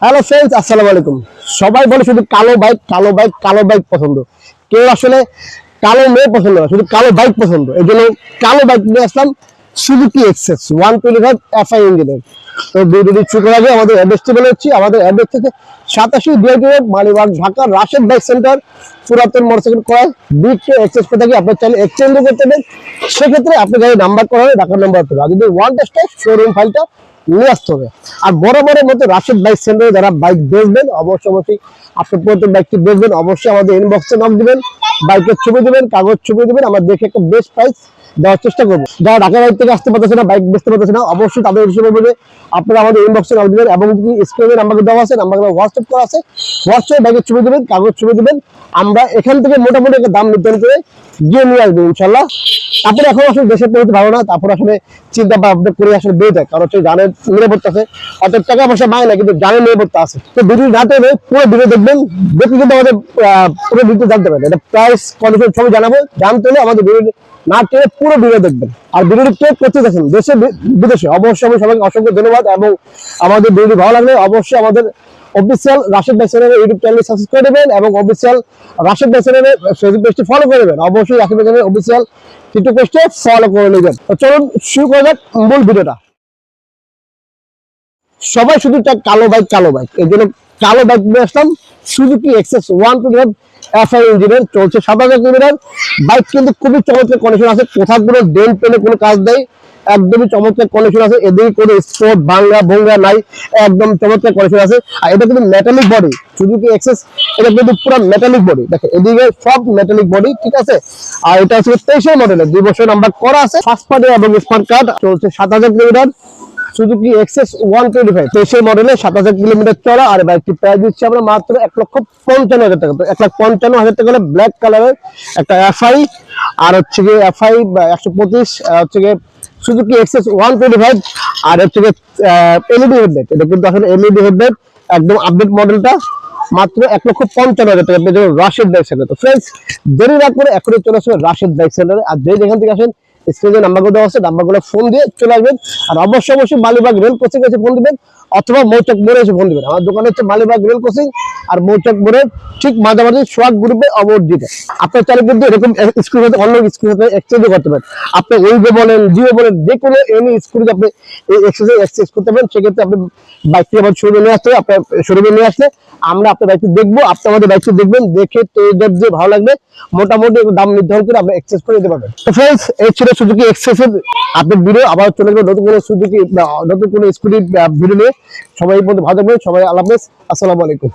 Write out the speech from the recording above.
Hello friends, আসসালামু আলাইকুম। সবাই বলে শুধু কালো বাইক কালো বাইক কালো বাইক পছন্দ, কেউ আসলে কালো মেয়ে পছন্দ না, শুধু কালো বাইক পছন্দ। এই জন্য কালো বাইক নিয়ে আসলাম সুজুকি এক্সেস 125 এফআই ইঞ্জিনের। তো ভিডিওটি শুরু করার আগে আমাদের অ্যাড্রেসটি বলে হচ্ছে, আমাদের অ্যাড্রেস থেকে 87 DIT road, Malibagh, Dhaka, Rashed bike centre, পুরাতন মোটরসাইকেল ক্রয় বিটকে এক্সেস করে থাকি। আপনি চাইলে এক্সচেঞ্জও করতে পারেন, সেক্ষেত্রে আপনি গাড়ির নাম্বার করা হবে ঢাকার নাম্বার থেকে। আর যদি ওয়ান টেস্টে শোরুম ফাইলটা নিয়ে আসতে হবে। আর বরাবরের মতো রাশেদ বাইক সেন্টারে যারা বাইক বেচবেন, অবশ্যই আপনি প্রত্যেক বাইকটি বেচবেন, অবশ্যই আমাদের ইনবক্সে নক দিবেন, বাইকের ছবি দিবেন, কাগজ ছবি দিবেন, আমরা দেখে একটা বেস্ট প্রাইস দেওয়ার চেষ্টা করবো। যারা ঢাকা বাইক থেকে আসতে পারতেছে না, বাইক বেচতে পারতেছে না, অবশ্যই তাদের হিসেবে বলে আপনারা আমাদের ইনবক্সে নক দিবেন। এবং যদি স্ক্রিনে নাম্বার দেওয়া আছে, নাম্বার হোয়াটসঅ্যাপ করা আছে, হোয়াটসঅ্যাপে বাইকের ছবি দিবেন, কাগজ ছবি দিবেন, আমরা এখান থেকে মোটামুটি একটা দাম নির্ধারণ করে গিয়ে নিয়ে আসবো ইনশাল্লাহ। তারপরে এখন আসলে দেশের পরিস্থিতি ভালো না, তারপরে আসলে চিন্তা ভাবনা করে আসলে বের যায়, কারণ হচ্ছে জানের নিরাপত্তা আছে, অর্থাৎ টাকা পয়সা পায় না, কিন্তু জানের নিরাপত্তা আছে। তো ভিডিও না টেনে পুরো ভিডিও দেখবেন, দেখে কিন্তু আমাদের পুরো ভিডিও জানতে পারবেন। এটা প্রাইস কন্ডিশন সবই জানাবো, জানতে হলে আমাদের ভিডিও না টেনে পুরো ভিডিও দেখবেন। আর ভিডিওটি কে করতে দেখেন দেশে বিদেশে, অবশ্যই আমি সবাইকে অসংখ্য ধন্যবাদ। এবং আমাদের ভিডিওটি ভালো লাগলে অবশ্যই আমাদের অফিসিয়াল রাশেদ ভাই চ্যানেলের ইউটিউব চ্যানেল সাবস্ক্রাইব করে দেবেন, এবং অফিসিয়াল রাশেদ ভাই চ্যানেলের ফেসবুক পেজটি ফলো করে দেবেন। অবশ্যই রাশেদ ভাই চ্যানেলের অফিসিয়াল টিকটক পেজটি ফলো করে নেবেন। তো চলুন শুরু করা যাক মূল ভিডিওটা। সবাই শুধু চায় কালো বাইক কালো বাইক, এই জন্য কালো বাইক নিয়ে আসলাম সুজুকি এক্সেস 125 এফআই ইঞ্জিনের, চলছে 7000 কিলোমিটার। বাইক কিন্তু খুবই চমৎকার কন্ডিশন আছে, কোথাও কোনো ডেন্ট পেলে কোনো কাজ দেয়, একদমই চমৎকার কন্ডিশন আছে। এদিকে কোনো স্পট ভাঙ্গা ভোঙ্গা নাই, একদম চমৎকার কন্ডিশন আছে। আর এটা কিন্তু মেটালিক বডি, সুজুকি এক্সেস এটা কিন্তু পুরো মেটালিক বডি, দেখেন এদিকে সব মেটালিক বডি, ঠিক আছে। আর এটা হচ্ছে 23 মডেলের, 2 বছর নাম্বার করা আছে, ফার্স্ট পার্টি এবং স্মার্ট কার্ড, চলছে 7000 কিলোমিটার। সুজুকি এক্সেস 125 23 মডেলে 7000 কিলোমিটার চলা। আর বাইকটি প্রাইস দিচ্ছি আমরা মাত্র 1,55,000 টাকা। তো 1,55,000 টাকা হলে ব্ল্যাক কালারের একটা এফআই, আর হচ্ছে গিয়ে এফআই 125, হচ্ছে গিয়ে সুজুকি এক্সেস 125, আর হচ্ছে গিয়ে এলইডি হেডলাইট। এটা কিন্তু আসলে এলইডি হেডলাইট, একদম আপডেট মডেলটা, মাত্র 1,55,000 টাকা পেয়ে যাবেন রাশেদ বাইক সেন্টার। তো ফ্রেন্ডস, দেরি না করে এখনই চলে আসবে রাশেদ বাইক সেন্টারে। আর যে যেখান থেকে আসেন স্ক্রিনে নাম্বারগুলো দেওয়া আছে, নাম্বারগুলো ফোন দিয়ে চলে আসবেন। আর অবশ্যই মালিবাগ রেল কোচিং এসে ফোন দিবেন, অথবা মৌচাক মোড়ে এসে ফোন দিবেন। আমার দোকান হচ্ছে মালিবাগ রেল কোচিং আর মৌচাক মোড়ের ঠিক মাঝামাঝি সোয়াগ গ্রুপে অবস্থিত। আপনার চাইলে কিন্তু এরকম স্কুল সাথে অন্য স্কুল সাথে এক্সচেঞ্জ করতে পারেন। আপনি ওইবে বলেন, জিও বলেন, যে কোনো এনি স্কুলে আপনি এই এক্সচেঞ্জ করতে পারেন। সেক্ষেত্রে আপনি বাইকটি আমার শোরুমে নিয়ে আসতে হবে। আপনার শোরুমে নিয়ে আসলে আমরা আপনার বাইকটি দেখবো, আপনি আমাদের বাইকটি দেখবেন, দেখে তো যে ভালো লাগবে মোটামুটি দাম নির্ধারণ করে আপনি এক্সচেঞ্জ করে দিতে পারবেন। তো ফ্রেন্ডস, এই ছিল সুজুকি এক্সেসের আপডেট ভিডিও। আবার চলে যাবো নতুন কোনো সুজুকি নতুন কোনো স্কুটির ভিডিও নিয়ে। সবাই বলতে ভালো থাকবেন, সবাই আল্লাহ হাফেজ, আসসালামু আলাইকুম।